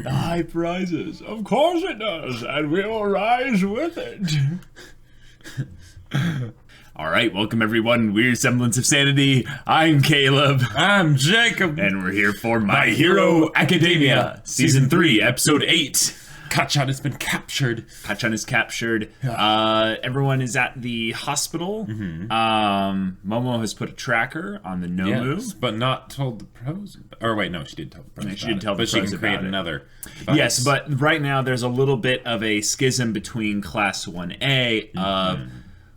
high prizes. Of course it does, and we will rise with it. All right, welcome everyone. We're Semblance of Sanity. I'm Caleb. I'm Jacob. And we're here for My Hero Academia, Season 3, Episode 8. Kachan has been captured. Kachan is captured. Everyone is at the hospital. Momo has put a tracker on the Nomu. Yes, but not told the pros. Or wait, no, she did tell the pros. She did tell the pros about it. But she can create another device. Yes, but right now there's a little bit of a schism between Class 1A of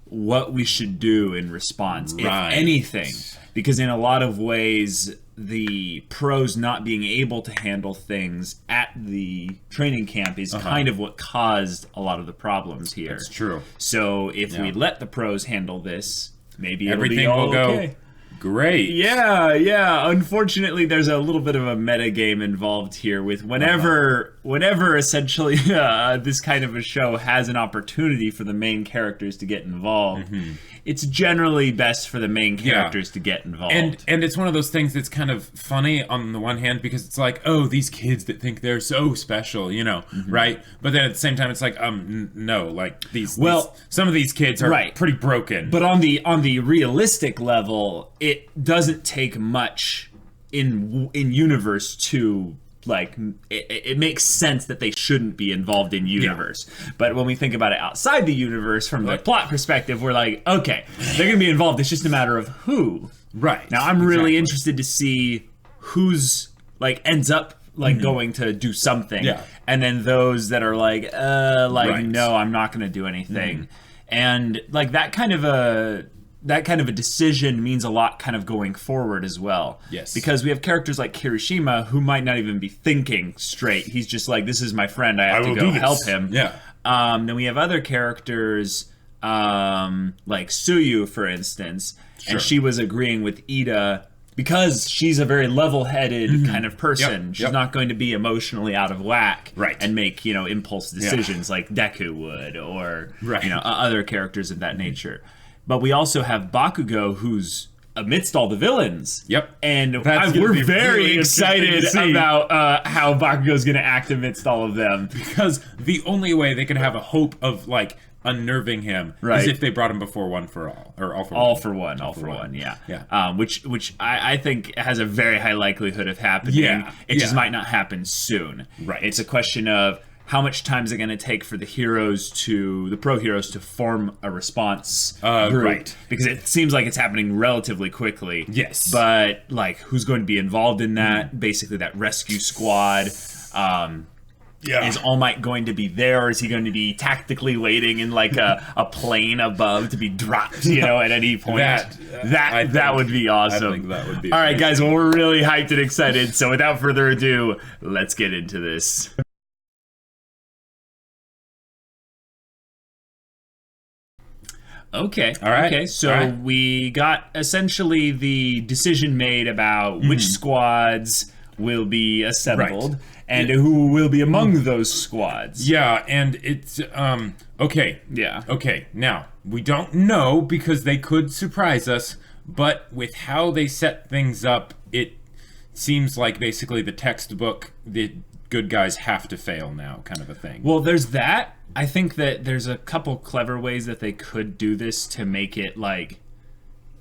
what we should do in response, if anything. Because in a lot of ways, the pros not being able to handle things at the training camp is kind of what caused a lot of the problems here. That's true. So if we let the pros handle this, maybe everything will go okay. Great. Yeah. Unfortunately, there's a little bit of a meta game involved here with whenever essentially this kind of a show has an opportunity for the main characters to get involved, it's generally best for the main characters to get involved. And it's one of those things that's kind of funny on the one hand because it's like, oh, these kids that think they're so special, you know, right? But then at the same time, it's like, no, like some of these kids are pretty broken. But on the realistic level, it doesn't take much in universe to like it makes sense that they shouldn't be involved in universe. But when we think about it outside the universe from the plot perspective, we're like, okay, they're gonna be involved, it's just a matter of who. Right. Now I'm really interested to see who's like ends up like going to do something, and then those that are like no, I'm not gonna do anything. And like that kind of a decision means a lot kind of going forward as well. Yes. Because we have characters like Kirishima who might not even be thinking straight. He's just like, this is my friend, I have to go help him. Yeah. Then we have other characters like Suyu, for instance, and she was agreeing with Ida because she's a very level-headed kind of person. She's not going to be emotionally out of whack and make, impulse decisions like Deku would or other characters of that nature. But we also have Bakugo, who's amidst all the villains. And we're very excited about how Bakugo's going to act amidst all of them. Because the only way they can have a hope of, like, unnerving him is if they brought him before One for All. Or All for One. All for one, yeah. Which I think has a very high likelihood of happening. It just might not happen soon. It's a question of how much time is it going to take for the pro heroes to form a response group? Because it seems like it's happening relatively quickly. Yes. But, like, who's going to be involved in that? Basically, that rescue squad. Is All Might going to be there, or is he going to be tactically waiting in, like, a plane above to be dropped, at any point? That would be awesome. I think that would be All right, guys, well, we're really hyped and excited, so without further ado, let's get into this. Okay. All right. Okay. So we got essentially the decision made about which squads will be assembled and who will be among those squads. Yeah, and it's okay. Yeah. Okay. Now, we don't know because they could surprise us, but with how they set things up, it seems like basically the textbook, the good guys have to fail now kind of a thing. Well, there's that. I think that there's a couple clever ways that they could do this to make it, like,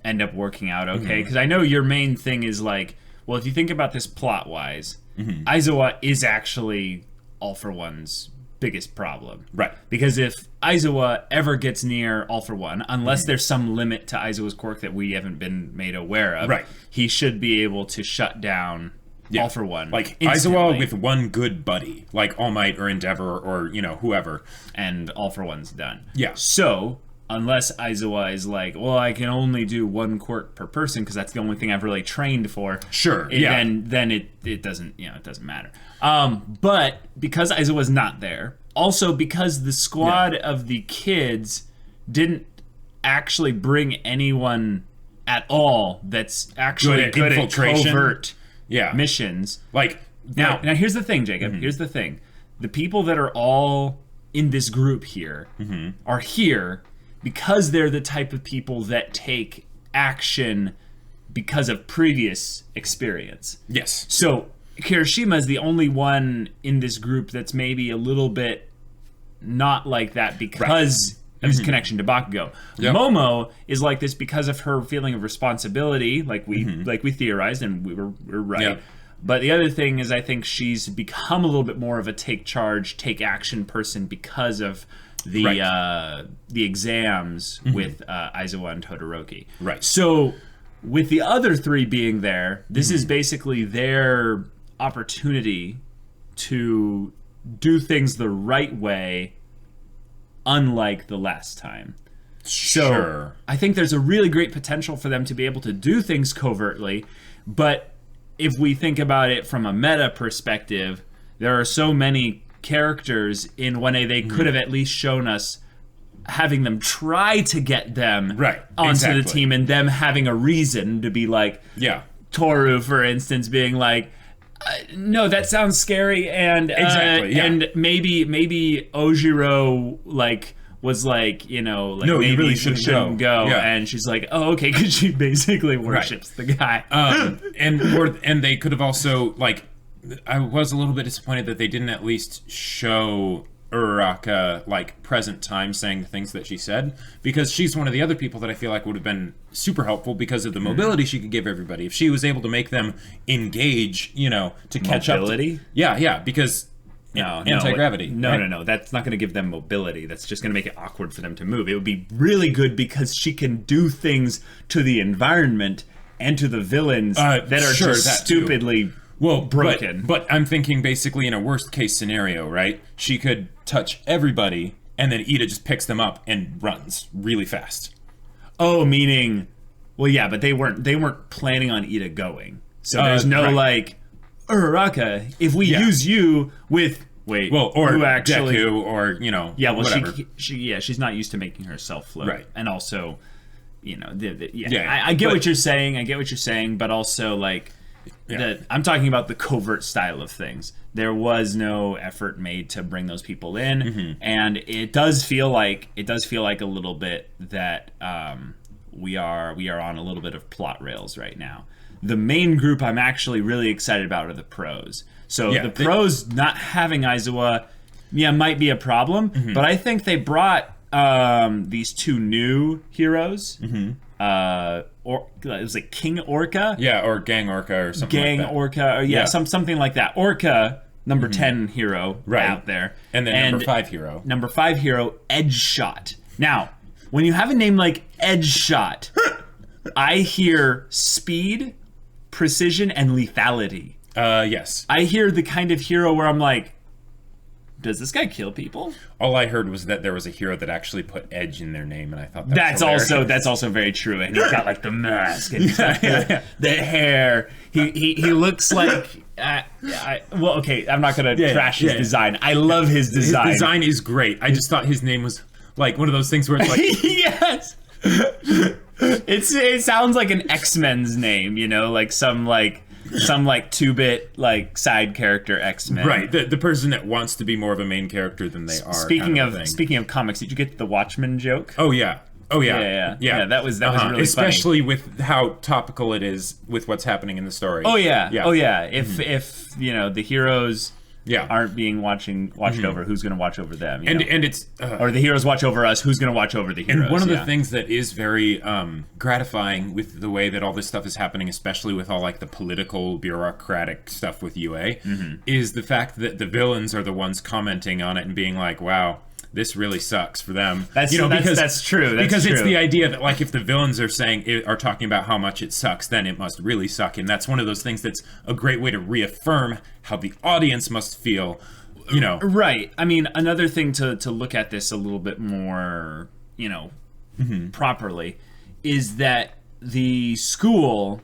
end up working out okay. Because I know your main thing is, like, well, if you think about this plot-wise, Aizawa is actually All for One's biggest problem. Because if Aizawa ever gets near All for One, unless there's some limit to Aizawa's quirk that we haven't been made aware of, he should be able to shut down All for One. Like, Aizawa with one good buddy, like All Might or Endeavor or, whoever. And All for One's done. Yeah. So, unless Aizawa is like, well, I can only do one quirk per person because that's the only thing I've really trained for. Sure, Then it doesn't, it doesn't matter. But because Aizawa's not there, also because the squad of the kids didn't actually bring anyone at all that's actually good at covert missions. Like, now here's the thing, Jacob. Here's the thing. The people that are all in this group here are here because they're the type of people that take action because of previous experience. Yes. So Kirishima is the only one in this group that's maybe a little bit not like that because of his connection to Bakugo. Yep. Momo is like this because of her feeling of responsibility, like we theorized, and we're right. Yep. But the other thing is, I think she's become a little bit more of a take charge, take action person because of the exams with Aizawa and Todoroki. Right. So with the other three being there, this is basically their opportunity to do things the right way, unlike the last time. So I think there's a really great potential for them to be able to do things covertly, but if we think about it from a meta perspective, there are so many characters in 1A they could have at least shown us having them try to get them onto the team, and them having a reason to be like, Toru, for instance, being like, no, that sounds scary, and and maybe Ojiro was like, no, maybe you really shouldn't go. And she's like, oh, okay, because she basically worships the guy. And they could have also I was a little bit disappointed that they didn't at least show Uraraka present time saying the things that she said, because she's one of the other people that I feel like would have been super helpful because of the mobility she could give everybody. If she was able to make them engage, to catch up. Mobility? Yeah, because anti-gravity. No. That's not going to give them mobility. That's just going to make it awkward for them to move. It would be really good because she can do things to the environment and to the villains that are just stupidly broken. But I'm thinking basically in a worst case scenario, right? She could touch everybody, and then Ida just picks them up and runs really fast. Oh, meaning, well, yeah, but they weren't planning on Ida going. So there's no Uraraka, if we use you with or who actually, Deku, or whatever. She's not used to making herself float, right? And also, I get what you're saying. But also I'm talking about the covert style of things. There was no effort made to bring those people in, and it does feel like a little bit that we are on a little bit of plot rails right now. The main group I'm actually really excited about are the pros. So the pros not having Aizawa, might be a problem, but I think they brought these two new heroes. Or it was like King Orca, or Gang Orca, or something. Gang like that. Orca, or something like that. Orca, number 10 hero out there, and then number 5 hero. Number 5 hero, Edge Shot. Now, when you have a name like Edge Shot, I hear speed, precision, and lethality. Yes. I hear the kind of hero where I'm like, does this guy kill people? All I heard was that there was a hero that actually put Edge in their name, and I thought that's also very true. And he's got the mask, and he's got the hair. He looks like. Okay, I'm not gonna trash his design. I love his design. His design is great. I just thought his name was one of those things where it's like yes. It sounds like an X-Men's name, some 2-bit side character X-Men. Right, the person that wants to be more of a main character than they are. Speaking of comics, did you get the Watchmen joke? Oh yeah. Yeah, that was really especially funny. with how topical it is with what's happening in the story. Oh yeah. If the heroes aren't being watched over, who's going to watch over them? And it's or the heroes watch over us, who's going to watch over the heroes? And one of the things that is very gratifying with the way that all this stuff is happening, especially with all the political bureaucratic stuff with UA, is the fact that the villains are the ones commenting on it and being like, "Wow, this really sucks for them." That's true. That's because true. It's the idea that if the villains are talking about how much it sucks, then it must really suck, and that's one of those things that's a great way to reaffirm how the audience must feel. Right. I mean, another thing to look at this a little bit more, properly, is that the school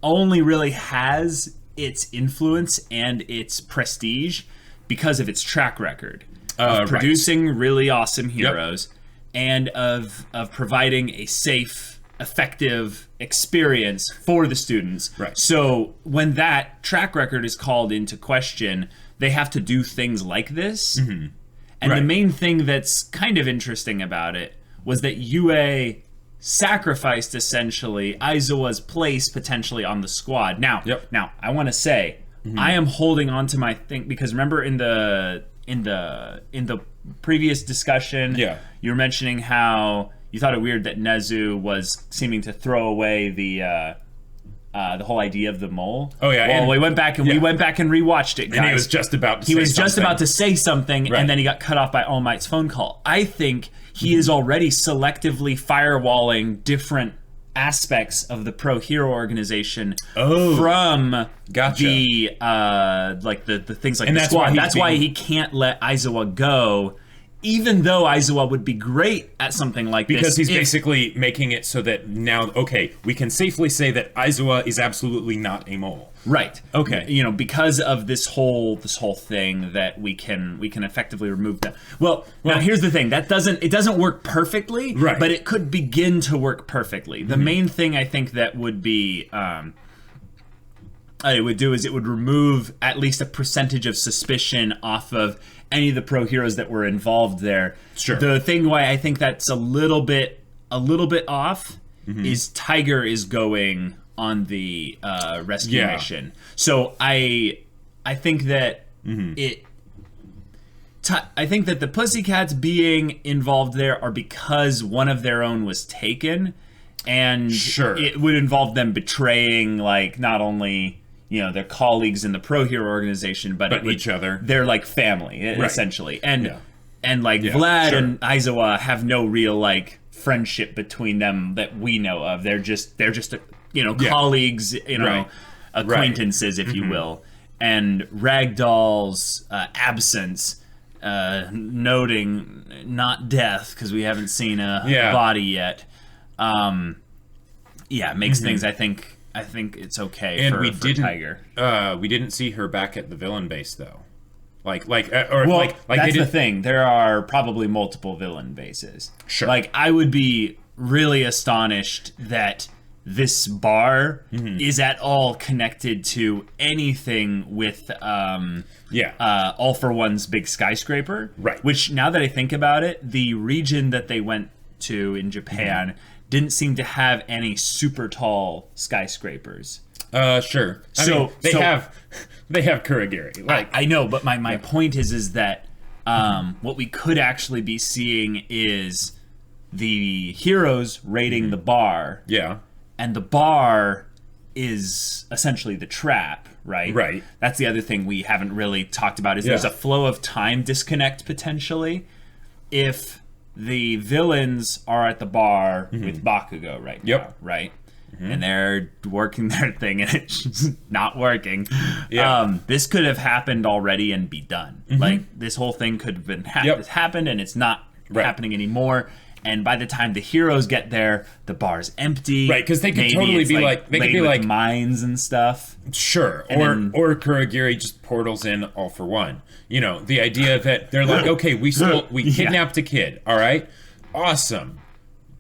only really has its influence and its prestige because of its track record. Of producing really awesome heroes, and of providing a safe, effective experience for the students. Right. So when that track record is called into question, they have to do things like this. And the main thing that's kind of interesting about it was that UA sacrificed essentially Aizawa's place potentially on the squad. Now, I want to say, I am holding on to my thing because remember in the previous discussion, you were mentioning how you thought it weird that Nezu was seeming to throw away the whole idea of the mole. Oh yeah. Well, we went back and rewatched it, guys. And he was just about to say something, and then he got cut off by All Might's phone call. I think he is already selectively firewalling different aspects of the pro hero organization from the the things like the squad. That's why he can't let Aizawa go. Even though Aizawa would be great at something like this. Because he's basically making it so that now, okay, we can safely say that Aizawa is absolutely not a mole. Right. Okay. You know, because of this whole thing that we can effectively remove that. Well, now here's the thing. It doesn't work perfectly, right, but it could begin to work perfectly. The main thing I think that would be it would do is it would remove at least a percentage of suspicion off of any of the pro heroes that were involved there. Sure. The thing why I think that's a little bit off is Tiger is going on the rescue mission. So I think that I think that the Pussycats being involved there are because one of their own was taken, and it would involve them betraying like not only their colleagues in the pro hero organization, but each other. They're like family essentially, and Vlad and Aizawa have no real like friendship between them that we know of. They're just colleagues, acquaintances, if you will. And Ragdoll's absence, noting not death because we haven't seen a body yet. Makes things I think it's okay and for Tiger. We didn't see her back at the villain base though. That's the thing. There are probably multiple villain bases. Sure. Like I would be really astonished that this bar is at all connected to anything with All for One's big skyscraper. Right. Which now that I think about it, the region that they went to in Japan didn't seem to have any super tall skyscrapers. Sure. They have Kurogiri. I know, but my point is that what we could actually be seeing is the heroes raiding the bar. Yeah. And the bar is essentially the trap, right? Right. That's the other thing we haven't really talked about is there's a flow of time disconnect potentially if the villains are at the bar with Bakugo right now, right? And they're working their thing and it's just not working. Yeah. This could have happened already and be done. Like this whole thing could have been happened and it's not happening anymore. And by the time the heroes get there, the bar's empty. Right, because they could totally be like they could be like mines and stuff. Sure, or Kurogiri just portals in All for One. The idea that they're like, okay, we kidnapped a kid, all right, awesome,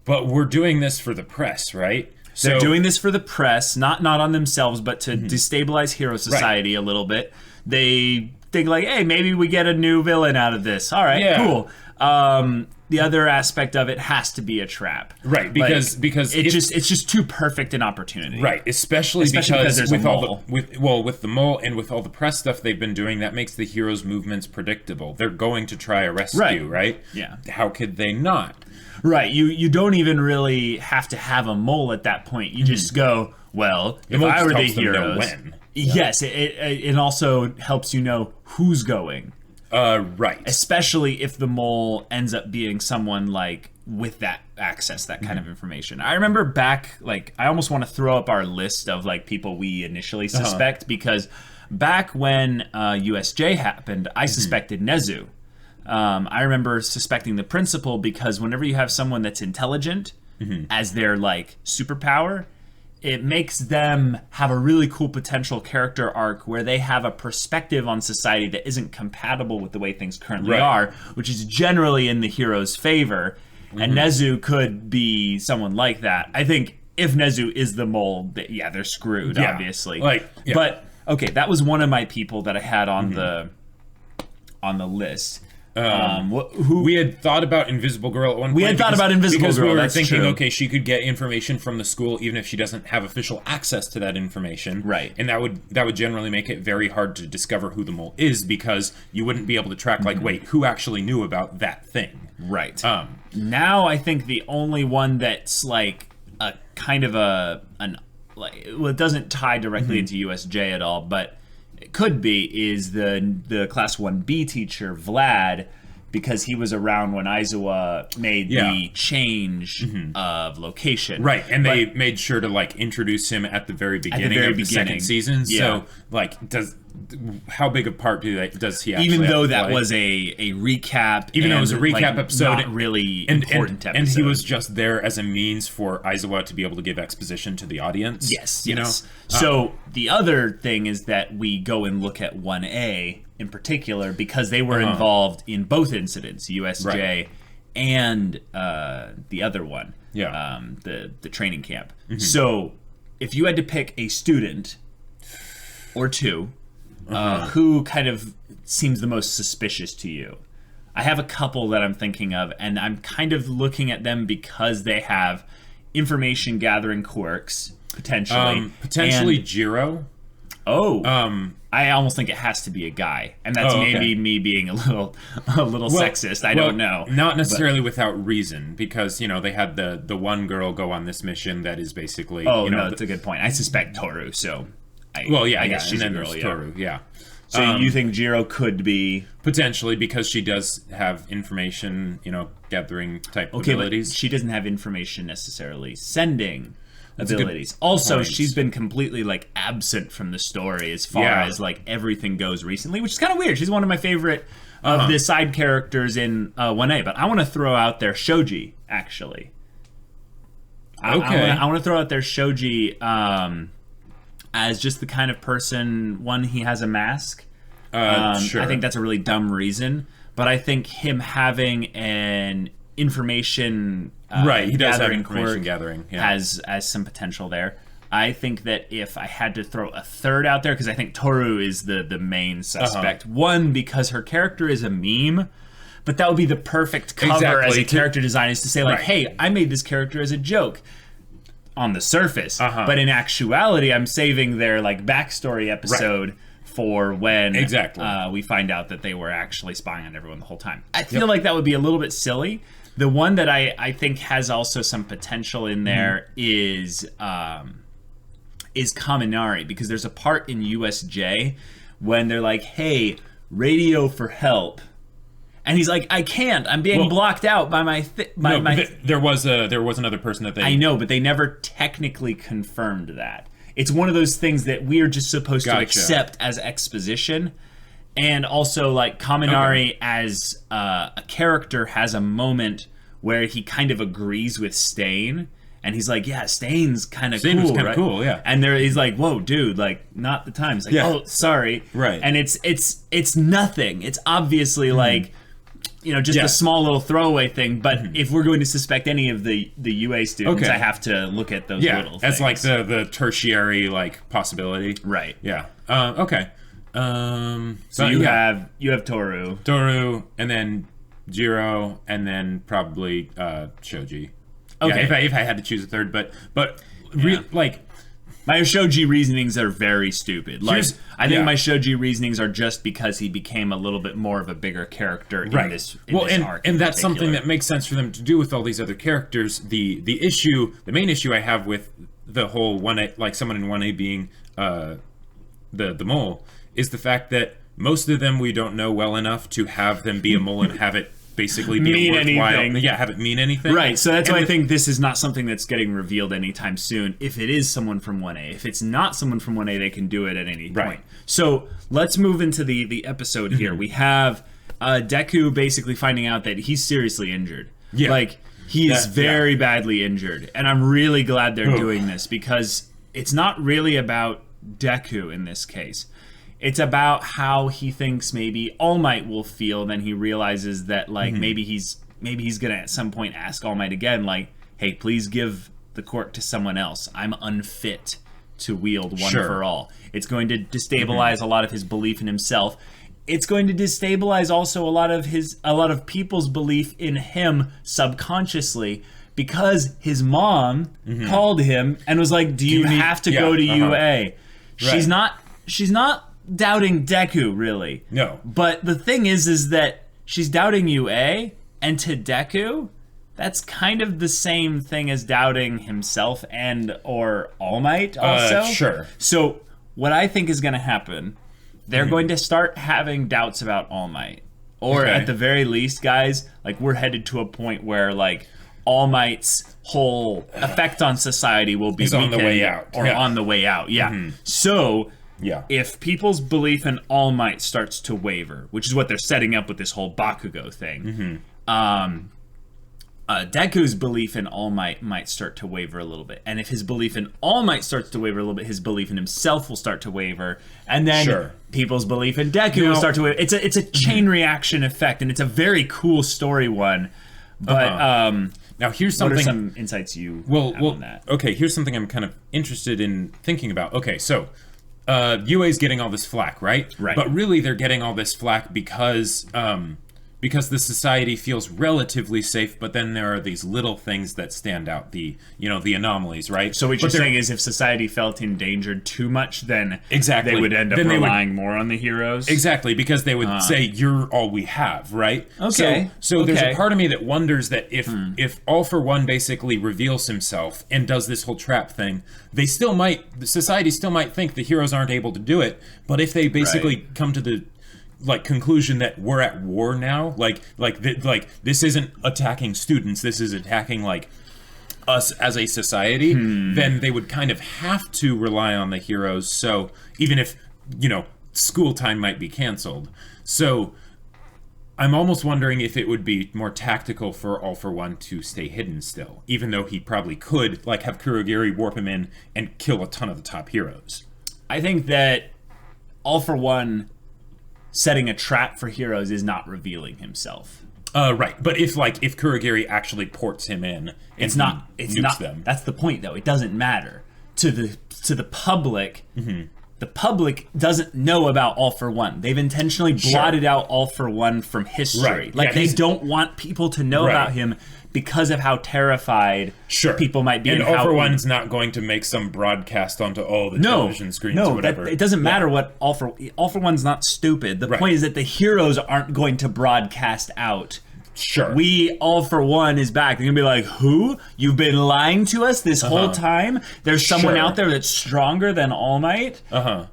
but we're doing this for the press, right? They're doing this for the press, not on themselves, but to destabilize Hero Society a little bit. They think like, hey, maybe we get a new villain out of this. All right, cool. The other aspect of it has to be a trap, right? Because it's just too perfect an opportunity, right? Especially because there's with a all with the mole and with all the press stuff they've been doing, that makes the heroes' movements predictable. They're going to try a rescue, right? Yeah. How could they not? Right. You don't even really have to have a mole at that point. You just go, well, if I were the heroes, when. Yes, it also helps you know who's going. Right. Especially if the mole ends up being someone like with that access, that kind of information. I remember back, like, I almost want to throw up our list of like people we initially suspect because back when USJ happened, I suspected Nezu. I remember suspecting the principal because whenever you have someone that's intelligent as their like superpower, it makes them have a really cool potential character arc where they have a perspective on society that isn't compatible with the way things currently are, which is generally in the hero's favor. And Nezu could be someone like that. I think if Nezu is the mole, they're screwed, obviously. But okay, that was one of my people that I had on the list. We had thought about Invisible Girl at one point. We had thought about Invisible Girl. Because we were that's thinking, true. okay, she could get information from the school even if she doesn't have official access to that information. Right. And that would generally make it very hard to discover who the mole is, because you wouldn't be able to track, like, wait, who actually knew about that thing? Right. Now I think the only one that's like a kind of it doesn't tie directly into USJ at all, but it could be, is the Class 1B teacher, Vlad, because he was around when Aizawa made the change of location. Right, and they made sure to, like, introduce him at the very beginning of the second season. Yeah. So, like, how big a part does he actually even though have to that play? was a recap, even though it was a recap episode, not really important episode, and he was just there as a means for Aizawa to be able to give exposition to the audience. Yes, you know. So the other thing is that we go and look at 1A in particular, because they were involved in both incidents, USJ and the other one, the training camp. So if you had to pick a student or two, who kind of seems the most suspicious to you? I have a couple that I'm thinking of, and I'm kind of looking at them because they have information gathering quirks, potentially. Potentially Jiro. I almost think it has to be a guy, and that's maybe me being a little sexist. I don't know. Not necessarily without reason, because, you know, they had the one girl go on this mission that is basically. That's a good point. I suspect Toru, so. I guess she's a girl. Toru, So you think Jiro could be potentially, because she does have information, you know, gathering type abilities. But she doesn't have information necessarily sending abilities. Also, she's been completely, like, absent from the story as far as, like, everything goes recently, which is kind of weird. She's one of my favorite of the side characters in 1A, but I want to throw out there Shoji, actually. I want to throw out there Shoji as just the kind of person, one, he has a mask. Sure. I think that's a really dumb reason, but I think him having an information he does have gathering information gathering has some potential there. I think that if I had to throw a third out there, because I think Toru is the main suspect. One, because her character is a meme, but that would be the perfect cover as a character design, is to say, like, hey, I made this character as a joke on the surface, but in actuality, I'm saving their, like, backstory episode for when we find out that they were actually spying on everyone the whole time. I feel like that would be a little bit silly. The one that I think has also some potential in there is Kaminari, because there's a part in USJ when they're like, hey, radio for help. And he's like, I can't. I'm being blocked out by my. There was another person that they. I know, but they never technically confirmed that. It's one of those things that we are just supposed to accept as exposition, and also, like, Kaminari as a character has a moment where he kind of agrees with Stain, and he's like, "Yeah, Stain's kind of cool, right? Cool, yeah." And he's like, "Whoa, dude, like, not the time." He's like, "Oh, sorry," right? And it's nothing. It's obviously like. You know, just a small little throwaway thing. But if we're going to suspect any of the UA students, I have to look at those little things. As, like, the tertiary, like, possibility. Right. Yeah. Okay. So you have Toru, and then Jiro, and then probably Shoji. Okay. Yeah, if I had to choose a third, but like. My Shoji reasonings are very stupid. Like, I think my Shoji reasonings are just because he became a little bit more of a bigger character in this arc. And that's something that makes sense for them to do with all these other characters. The main issue I have with the whole 1A, like, someone in 1A being the mole, is the fact that most of them we don't know well enough to have them be a mole and have it basically be mean worthwhile. Anything. Yeah, have it mean anything. Right, so that's why I think this is not something that's getting revealed anytime soon. If it is someone from 1A. If it's not someone from 1A, they can do it at any point. So let's move into the episode here. We have Deku basically finding out that he's seriously injured. Yeah. Like, he is very badly injured. And I'm really glad they're doing this, because it's not really about Deku in this case. It's about how he thinks maybe All Might will feel. Then he realizes that, like, maybe he's gonna at some point ask All Might again, like, "Hey, please give the quirk to someone else. I'm unfit to wield one for all." It's going to destabilize a lot of his belief in himself. it's going to destabilize also a lot of people's belief in him subconsciously, because his mom called him and was like, do you have to go to UA? She's not doubting Deku, really. No. But the thing is that she's doubting UA, and to Deku, that's kind of the same thing as doubting himself and or All Might also. Sure. So what I think is going to happen, they're going to start having doubts about All Might. Or at the very least, guys, like, we're headed to a point where, like, All Might's whole effect on society will be on the way out. Or on the way out, So, if people's belief in All Might starts to waver, which is what they're setting up with this whole Bakugo thing, Deku's belief in All Might might start to waver a little bit. And if his belief in All Might starts to waver a little bit, his belief in himself will start to waver. And then people's belief in Deku will start to waver. It's a chain reaction effect, and it's a very cool story one. But now here's something. What are some insights you have on that? Okay, here's something I'm kind of interested in thinking about. Okay, so UA's getting all this flack, right? Right. But really, they're getting all this flack because the society feels relatively safe, but then there are these little things that stand out, the anomalies, right? So what you're saying is, if society felt endangered too much, then exactly they would end up relying more on the heroes? Exactly, because they would say, you're all we have, right? Okay. So there's a part of me that wonders that if All For One basically reveals himself and does this whole trap thing, society still might think the heroes aren't able to do it, but if they basically come to the conclusion that we're at war now, like this isn't attacking students, this is attacking us as a society, then they would kind of have to rely on the heroes. So even if school time might be canceled, so I'm almost wondering if it would be more tactical for All For One to stay hidden still, even though he probably could have Kurogiri warp him in and kill a ton of the top heroes. I think that All For One setting a trap for heroes is not revealing himself. Right, but if Kurogiri actually ports him in, it's not them. That's the point, though. It doesn't matter to the public. The public doesn't know about All For One. They've intentionally blotted out All For One from history. Right. They don't want people to know about him because of how terrified people might be. And All For One's not going to make some broadcast onto all the television screens or whatever. It doesn't matter what All For One's not stupid. The point is that the heroes aren't going to broadcast out. Sure. We, All For One, is back. They're going to be like, who? You've been lying to us this whole time? There's someone out there that's stronger than All Might? No.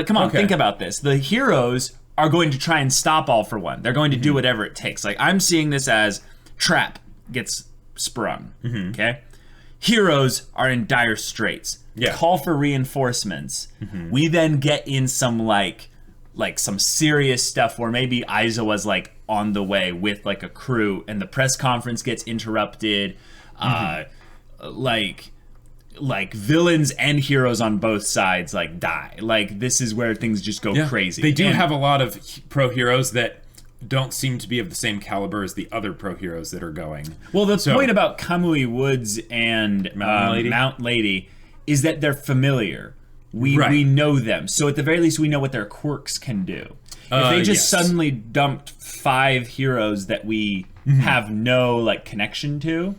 Come on, think about this. The heroes are going to try and stop All For One. They're going to do whatever it takes. I'm seeing this as trap gets sprung. Okay? Heroes are in dire straits. Call for reinforcements. We then get in some some serious stuff where maybe Aizawa's on the way with a crew, and the press conference gets interrupted. Villains and heroes on both sides die. This is where things just go crazy. They do have a lot of pro heroes that don't seem to be of the same caliber as the other pro heroes that are going. Well, the point about Kamui Woods and Mount Lady is that they're familiar. We know them. So at the very least, we know what their quirks can do. If they just suddenly dumped 5 heroes that we have no connection to,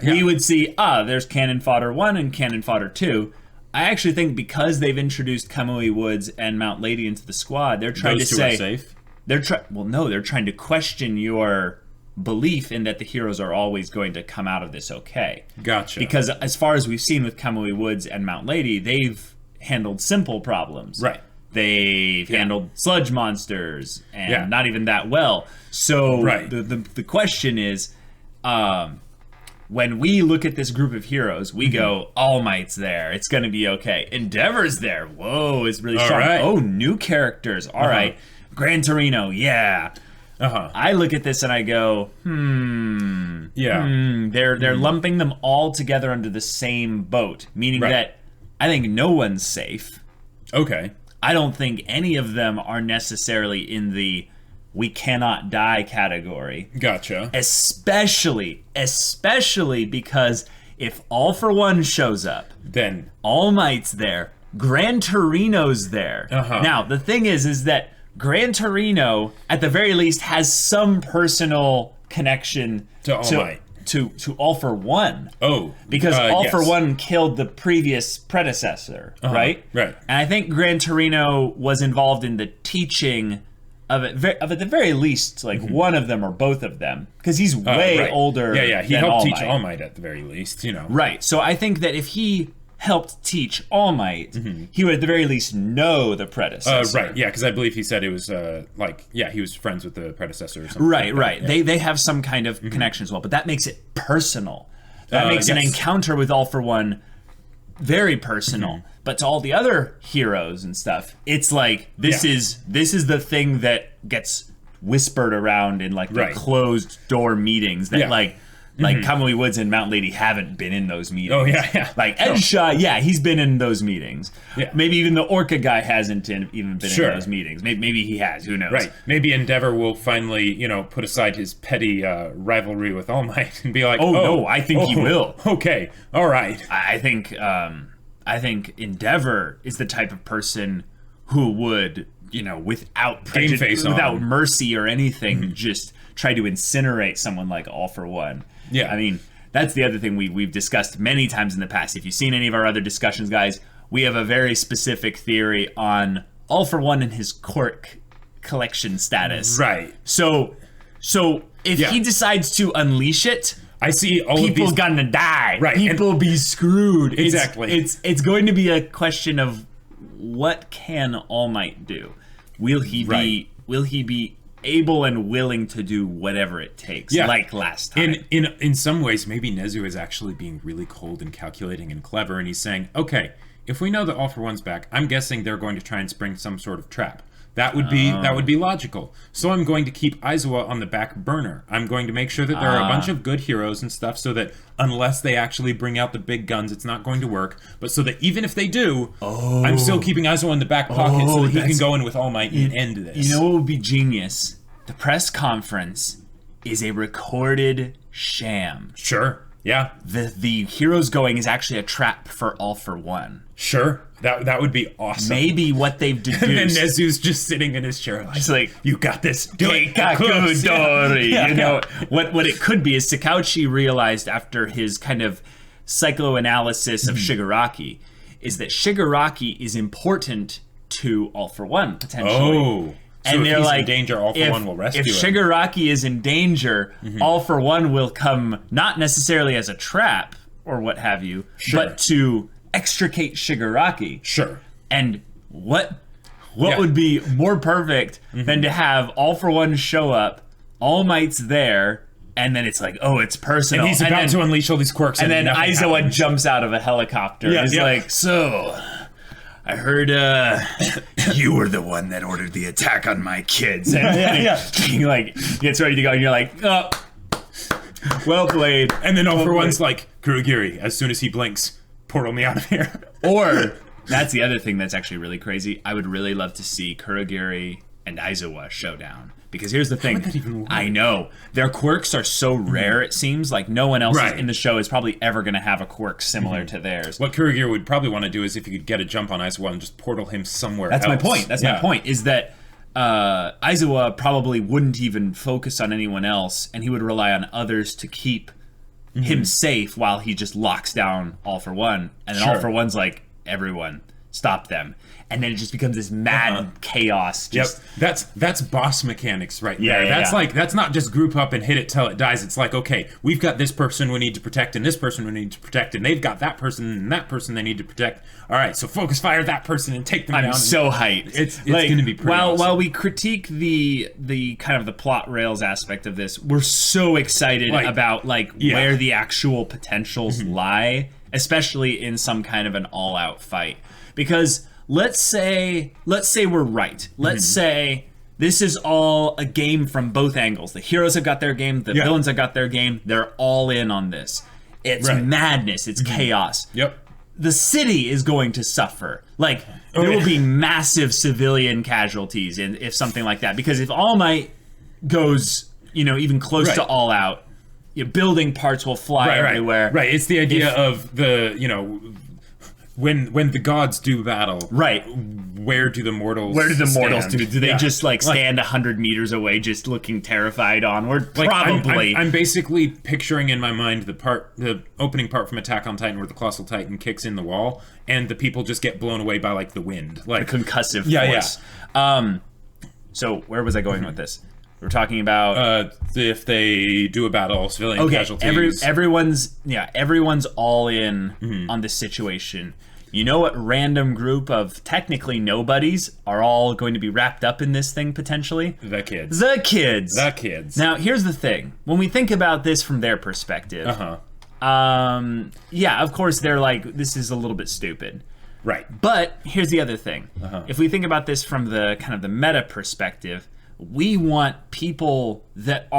we would see, there's Cannon Fodder 1 and Cannon Fodder 2. I actually think because they've introduced Kamui Woods and Mount Lady into the squad, they're trying to say... Those 2 are safe? They're trying to question your belief in that the heroes are always going to come out of this okay. Gotcha. Because as far as we've seen with Kamui Woods and Mount Lady, they've handled simple problems. Right. They've handled sludge monsters, and not even that well. So the question is, when we look at this group of heroes, we go, All Might's there. It's going to be okay. Endeavor's there. Whoa, it's really strong. Right. Oh, new characters. All right. Gran Torino, I look at this and I go, they're lumping them all together under the same boat, meaning that I think no one's safe. Okay. I don't think any of them are necessarily in the we cannot die category. Gotcha. Especially because if All For One shows up, then All Might's there, Gran Torino's there. Now, the thing is that Gran Torino, at the very least, has some personal connection to All Might. To All For One. Oh. Because All yes. For One killed the previous predecessor, right? Right. And I think Gran Torino was involved in the teaching of at the very least, like one of them or both of them. Because he's way older. Yeah. He than helped All teach Might. All Might at the very least, you know. Right. So I think that if he helped teach All Might, he would at the very least know the predecessor. Right, yeah, because I believe he said it was, he was friends with the predecessor or something. Right, like right. that, yeah. They have some kind of connection as well, but that makes it personal. That makes an yes. encounter with All For One very personal. But to all the other heroes and stuff, it's like, this is the thing that gets whispered around in, like, the closed door meetings that, like Kamui Woods and Mount Lady haven't been in those meetings. Oh, yeah. Like, Ed Shaw, he's been in those meetings. Yeah. Maybe even the Orca guy hasn't even been in those meetings. Maybe he has. Who knows? Right. Maybe Endeavor will finally, put aside his petty rivalry with All Might and be like, no, I think he will. Okay. All right. I think Endeavor is the type of person who would, without without mercy or anything, just try to incinerate someone like All For One. Yeah. I mean, that's the other thing we've discussed many times in the past. If you've seen any of our other discussions, guys, we have a very specific theory on All For One and his quirk collection status. Right. So if he decides to unleash it, I see all people of these... gonna die. Right. People be screwed. Exactly. It's going to be a question of what can All Might do? Will he be able and willing to do whatever it takes, like last time? In some ways, maybe Nezu is actually being really cold and calculating and clever, and he's saying, okay, if we know that All For One's back, I'm guessing they're going to try and spring some sort of trap. That would be logical. So I'm going to keep Aizawa on the back burner. I'm going to make sure that there are a bunch of good heroes and stuff, so that unless they actually bring out the big guns, it's not going to work. But so that even if they do, I'm still keeping Aizawa in the back pocket so that he can go in with All Might and end this. You know what would be genius? The press conference is a recorded sham. Sure. Yeah. The heroes going is actually a trap for All For One. Sure. That would be awesome. Maybe what they've deduced. And then Nezu's just sitting in his chair. It's like, you got this. Do it. Kakudori. What it could be is Takauchi realized after his kind of psychoanalysis of Shigaraki is that Shigaraki is important to All For One, potentially. Oh. So and if they're he's like, in danger, All For One will rescue him. If Shigaraki is in danger, All For One will come not necessarily as a trap or what have you, but to extricate Shigaraki. Sure. And what would be more perfect than to have All For One show up, All Might's there, and then it's like, oh, it's personal. And he's about to unleash all these quirks. And then Aizawa jumps out of a helicopter and is like, so... I heard you were the one that ordered the attack on my kids. And he like gets ready to go, and you're like, oh, well played. And then All For One's like, Kurogiri, as soon as he blinks, portal me out of here. Or, that's the other thing that's actually really crazy. I would really love to see Kurogiri and Aizawa showdown. Because here's the thing, I know, their quirks are so rare, it seems, like no one else in the show is probably ever going to have a quirk similar to theirs. What Kurogiri would probably want to do is if you could get a jump on Aizawa and just portal him somewhere else. My point. That's my point, is that Aizawa probably wouldn't even focus on anyone else, and he would rely on others to keep him safe while he just locks down All For One. And then All For One's like, everyone, stop them. And then it just becomes this mad chaos. That's boss mechanics right there. That's not just group up and hit it till it dies. It's like, okay, we've got this person we need to protect and this person we need to protect, and they've got that person and that person they need to protect. All right, so focus fire that person and take them down. I'm so hyped. It's like, going to be pretty awesome. While we critique the kind of the plot rails aspect of this, we're so excited about where the actual potentials lie, especially in some kind of an all-out fight. Because let's say we're right. Let's say this is all a game from both angles. The heroes have got their game, the villains have got their game. They're all in on this. It's madness. It's chaos. Yep. The city is going to suffer. Like, there will be massive civilian casualties if something like that. Because if All Might goes, even close to All Out, building parts will fly everywhere. Right. It's the idea of the, when the gods do battle, right? Where do the mortals? Where do the mortals stand? do they just like stand 100 meters away, just looking terrified onward? Like, Probably. I'm basically picturing in my mind the opening part from Attack on Titan where the Colossal Titan kicks in the wall, and the people just get blown away by like the wind, like the concussive force. Yeah. So where was I going with this? We're talking about if they do a battle, civilian casualties. Everyone's all in on this situation. You know what random group of technically nobodies are all going to be wrapped up in this thing potentially? The kids. The kids. The kids. Now, here's the thing. When we think about this from their perspective, yeah, of course they're like, this is a little bit stupid. Right. But here's the other thing. If we think about this from the kind of the meta perspective, we want people that we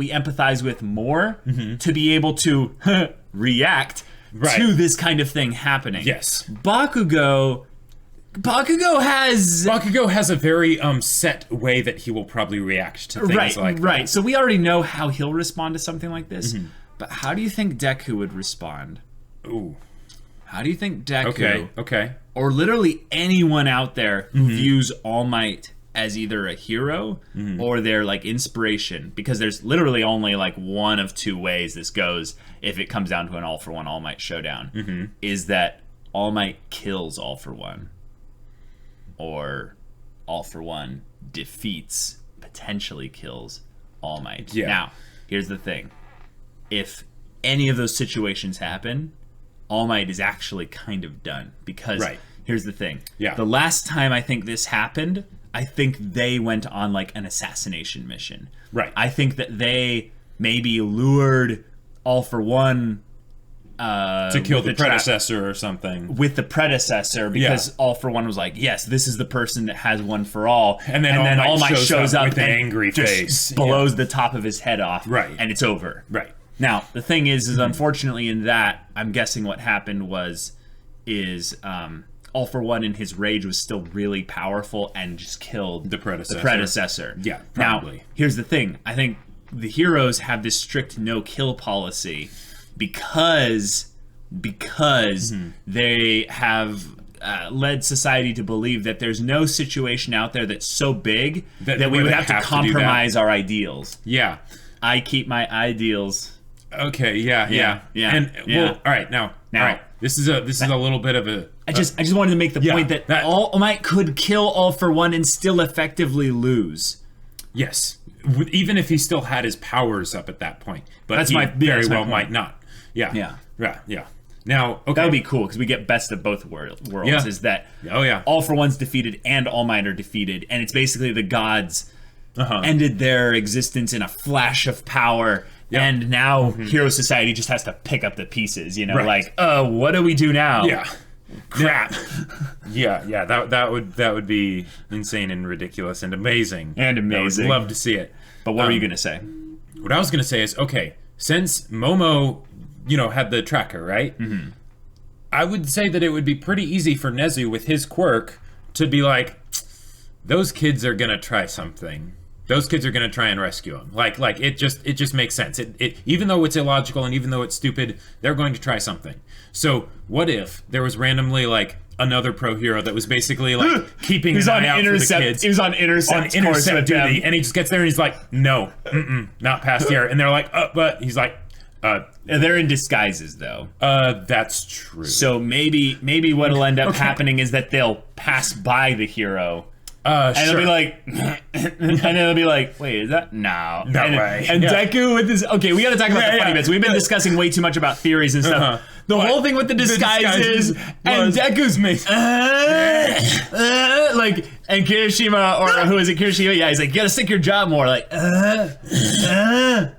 empathize with more to be able to react to this kind of thing happening. Yes. Bakugo has a very set way that he will probably react to things like that. Right. So we already know how he'll respond to something like this. But how do you think Deku would respond? Ooh. How do you think Deku okay. or literally anyone out there who views All Might as either a hero or their like inspiration, because there's literally only like one of two ways this goes if it comes down to an All for One All Might showdown, is that All Might kills All for One, or All for One potentially kills All Might. Now, here's the thing. If any of those situations happen, All Might is actually kind of done, because here's the thing. The last time I think this happened, I think they went on like an assassination mission. I think that they maybe lured All for One to kill the predecessor or something. With the predecessor, because All for One was like, yes, this is the person that has One for All. And then All Might shows up with an angry just face. Blows the top of his head off. And it's over. Now, the thing is unfortunately in that, I'm guessing what happened is All for One in his rage was still really powerful and just killed the predecessor. Yeah, probably. Now, here's the thing. I think the heroes have this strict no-kill policy because they have led society to believe that there's no situation out there that's so big that we would have to compromise our ideals. I keep my ideals. Okay, yeah. And well, all right, now, all right. This is a little bit of a. I just wanted to make the point that All Might could kill All for One and still effectively lose. Yes, even if he still had his powers up at that point, but he very well might not. Yeah. Now, okay, that would be cool because we get best of both worlds. Is that All for One's defeated and All Might are defeated, and it's basically the gods ended their existence in a flash of power. And now Hero Society just has to pick up the pieces, like, what do we do now? Crap. That would be insane and ridiculous and amazing. I would love to see it. But what were you going to say? What I was going to say is, okay, since Momo, had the tracker, right? I would say that it would be pretty easy for Nezu with his quirk to be like, those kids are going to try something. Those kids are going to try and rescue him. Like it just makes sense. It even though it's illogical and even though it's stupid, they're going to try something. So what if there was randomly like another pro hero that was basically like keeping an eye out for the kids? He was on intercept duty, and he just gets there and he's like, no, not past here. And they're like, but he's like, they're in disguises though. That's true. So maybe what'll end up happening is that they'll pass by the hero. And they'll be like, and then they'll be like, wait, is that? No. Way. And Deku with this, okay, we gotta talk about the funny bits. We've been discussing way too much about theories and stuff. The whole thing with the disguises and Deku's like, and Kirishima, or who is it, Kirishima? Yeah, he's like, you gotta stick your jaw more, like, That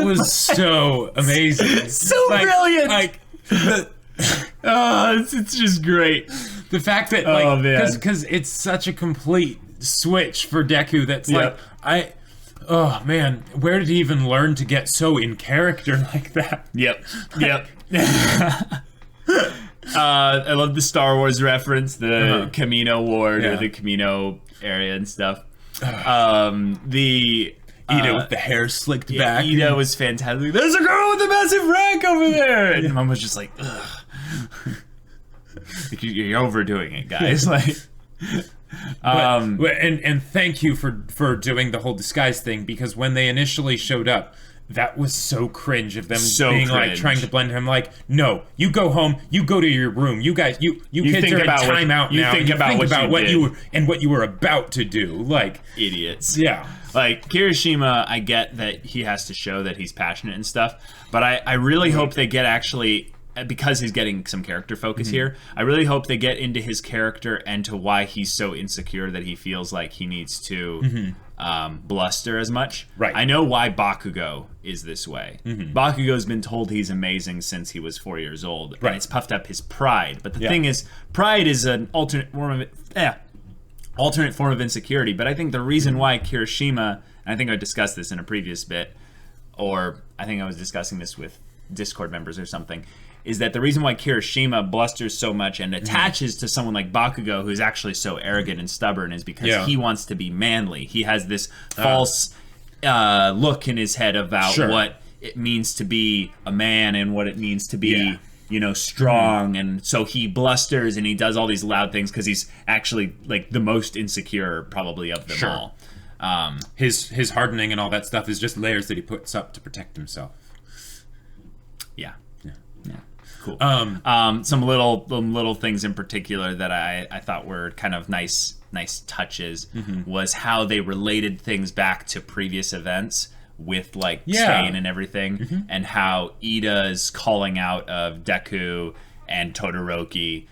was so amazing. So brilliant. It's just great. The fact that, because it's such a complete switch for Deku that's oh man, where did he even learn to get so in character like that? Yep. I love the Star Wars reference, the Camino Ward or the Camino area and stuff. Ida with the hair slicked back. Ida was fantastic. There's a girl with a massive rank over there, and Mom was just like, ugh. You're overdoing it, guys. Like, and thank you for doing the whole disguise thing, because when they initially showed up, that was so cringe of them being like trying to blend him. Like, no, you go home, you go to your room. You guys, you kids are in timeout now. Think about what you were about to do. Like, idiots. Yeah. Like, Kirishima, I get that he has to show that he's passionate and stuff, but I really hope they get actually, because he's getting some character focus here, I really hope they get into his character and to why he's so insecure that he feels like he needs to bluster as much. Right. I know why Bakugo is this way. Bakugo's been told he's amazing since he was 4 years old, and it's puffed up his pride. But the thing is, pride is an alternate form of insecurity. But I think the reason why Kirishima, and I think I discussed this in a previous bit, or I think I was discussing this with Discord members or something, is that the reason why Kirishima blusters so much and attaches to someone like Bakugo, who's actually so arrogant and stubborn, is because he wants to be manly. He has this false look in his head about what it means to be a man and what it means to be, strong. And so he blusters and he does all these loud things because he's actually like the most insecure probably of them all. His hardening and all that stuff is just layers that he puts up to protect himself. Yeah. Cool. Some little things in particular that I thought were kind of nice touches was how they related things back to previous events with like Stain and everything, and how Ida's calling out of Deku and Todoroki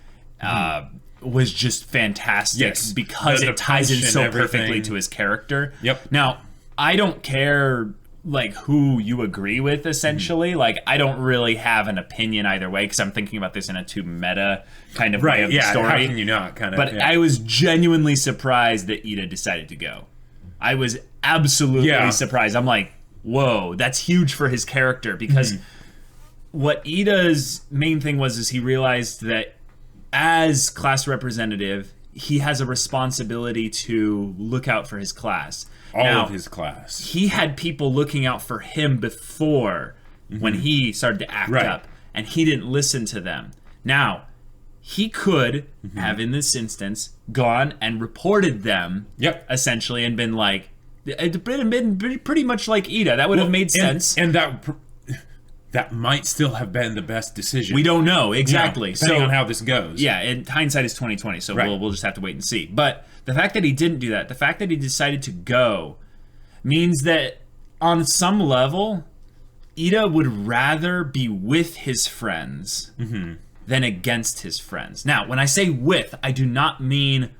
was just fantastic because it ties in so perfectly to his character. Now, I don't care like who you agree with, essentially. Like, I don't really have an opinion either way because I'm thinking about this in a too meta kind of way of the story. How can you not? But I was genuinely surprised that Ida decided to go. I was absolutely surprised. I'm like, whoa, that's huge for his character, because what Ida's main thing was is he realized that as class representative, he has a responsibility to look out for his class. All of his class. He had people looking out for him before when he started to act up, and he didn't listen to them. Now, he could have, in this instance, gone and reported them, essentially, and been like, it'd been pretty much like Ida. That would have made sense. And that might still have been the best decision. We don't know, exactly. Depending on how this goes. Yeah, and hindsight is 20/20, so we'll just have to wait and see. But the fact that he didn't do that, the fact that he decided to go, means that on some level, Ida would rather be with his friends than against his friends. Now, when I say with, I do not mean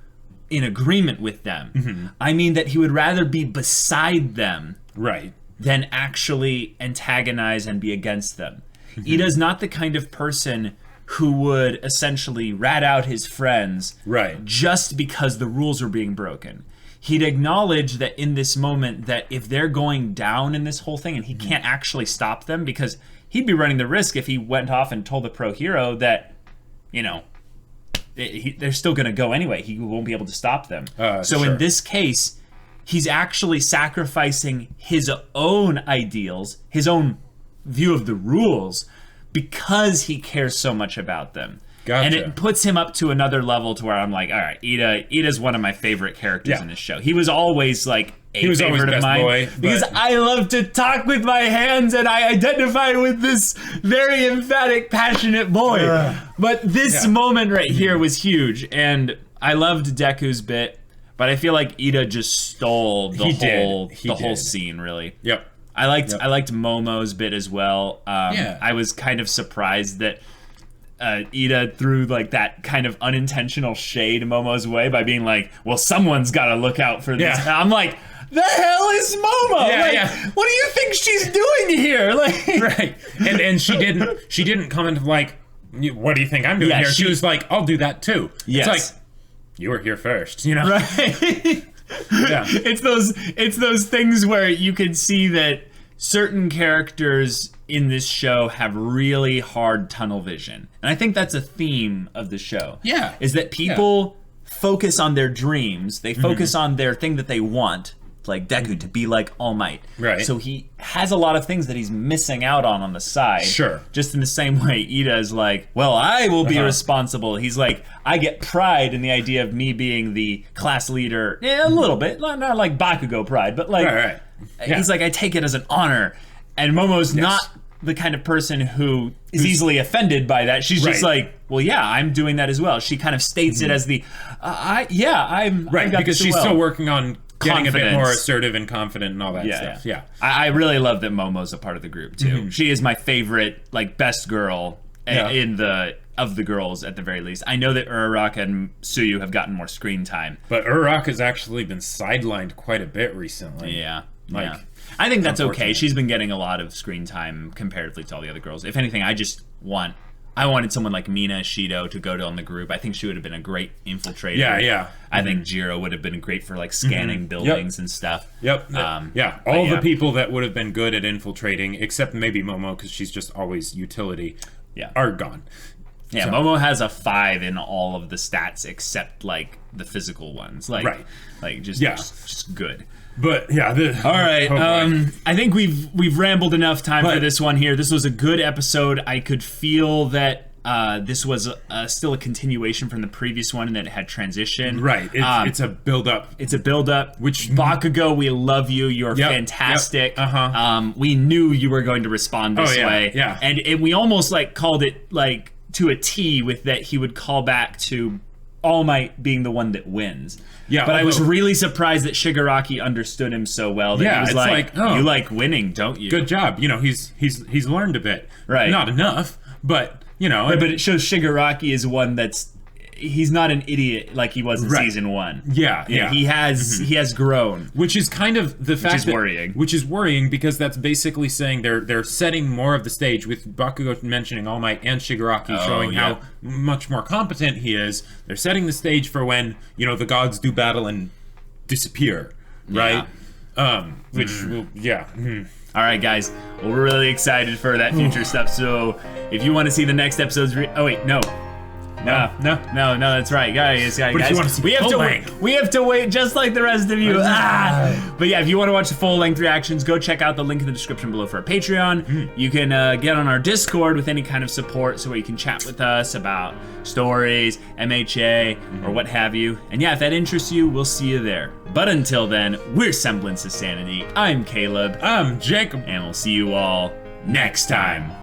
in agreement with them. I mean that he would rather be beside them than actually antagonize and be against them. Ida's not the kind of person who would essentially rat out his friends just because the rules were being broken. He'd acknowledge that in this moment that if they're going down in this whole thing and he can't actually stop them, because he'd be running the risk if he went off and told the pro hero that, they're still going to go anyway. He won't be able to stop them. In this case, he's actually sacrificing his own ideals, his own view of the rules, because he cares so much about them. And it puts him up to another level to where I'm like, all right, Ida's one of my favorite characters in this show. He was always like a favorite of mine because I love to talk with my hands and I identify with this very emphatic, passionate boy. But this moment right here was huge, and I loved Deku's bit, but I feel like Ida just stole the whole scene, really. I liked Momo's bit as well. I was kind of surprised that Ida threw like that kind of unintentional shade Momo's way by being like, well, someone's got to look out for this. I'm like, the hell is Momo? What do you think she's doing here? And she didn't comment like, what do you think I'm doing here? She was like, I'll do that too. It's like, you were here first, It's those things where you can see that certain characters in this show have really hard tunnel vision. And I think that's a theme of the show. Is that people focus on their dreams, they focus on their thing that they want, like Deku, to be like All Might. Right. So he has a lot of things that he's missing out on the side. Sure. Just in the same way Ida is like, well, I will be responsible. He's like, I get pride in the idea of me being the class leader. A little bit. Not like Bakugo pride, but like, Right. Yeah. he's like, I take it as an honor. And Momo's not the kind of person who is easily offended by that. She's just like, well, yeah, I'm doing that as well. She kind of states it as the, I'm Right, because she's still working on getting a bit more assertive and confident and all that stuff. Yeah. I really love that Momo's a part of the group too. She is my favorite, like, best girl of the girls at the very least. I know that Uraraka and Tsuyu have gotten more screen time. But Uraraka's actually been sidelined quite a bit recently. Yeah. I think that's okay. She's been getting a lot of screen time comparatively to all the other girls. If anything, I wanted someone like Mina Shido to go on the group. I think she would have been a great infiltrator. Yeah. I think Jiro would have been great for like scanning buildings and stuff. Yep. All the people that would have been good at infiltrating, except maybe Momo, because she's just always utility, are gone. Yeah, so. Momo has a 5 in all of the stats except like the physical ones. Like, just good. But yeah, all right. I think we've rambled enough time for this one here. This was a good episode. I could feel that this was still a continuation from the previous one, and that it had transition. Right. It's a build up. It's a build up. Which Bakugo, we love you. You're fantastic. We knew you were going to respond this way. Yeah. And we almost like called it like to a T with that he would call back to All Might being the one that wins. Yeah, but I was really surprised that Shigaraki understood him so well that he was like, you like winning, don't you? Good job. You know, he's learned a bit. Right. Not enough, but you know. But it shows Shigaraki is one he's not an idiot like he was in season 1. Yeah. He has grown. Which is kind of the fact Which is worrying because that's basically saying they're setting more of the stage with Bakugo mentioning All Might and Shigaraki showing how much more competent he is. They're setting the stage for when, you know, the gods do battle and disappear, right? Which will, All right, guys. Well, we're really excited for that future stuff. So if you want to see the next episodes, No, that's right, guys. But if you want to see we have to wait just like the rest of you. But yeah, if you want to watch the full-length reactions, go check out the link in the description below for our Patreon. You can get on our Discord with any kind of support, so where you can chat with us about stories, MHA, or what have you. And yeah, if that interests you, we'll see you there. But until then, we're Semblance of Sanity. I'm Caleb. I'm Jacob. And we'll see you all next time.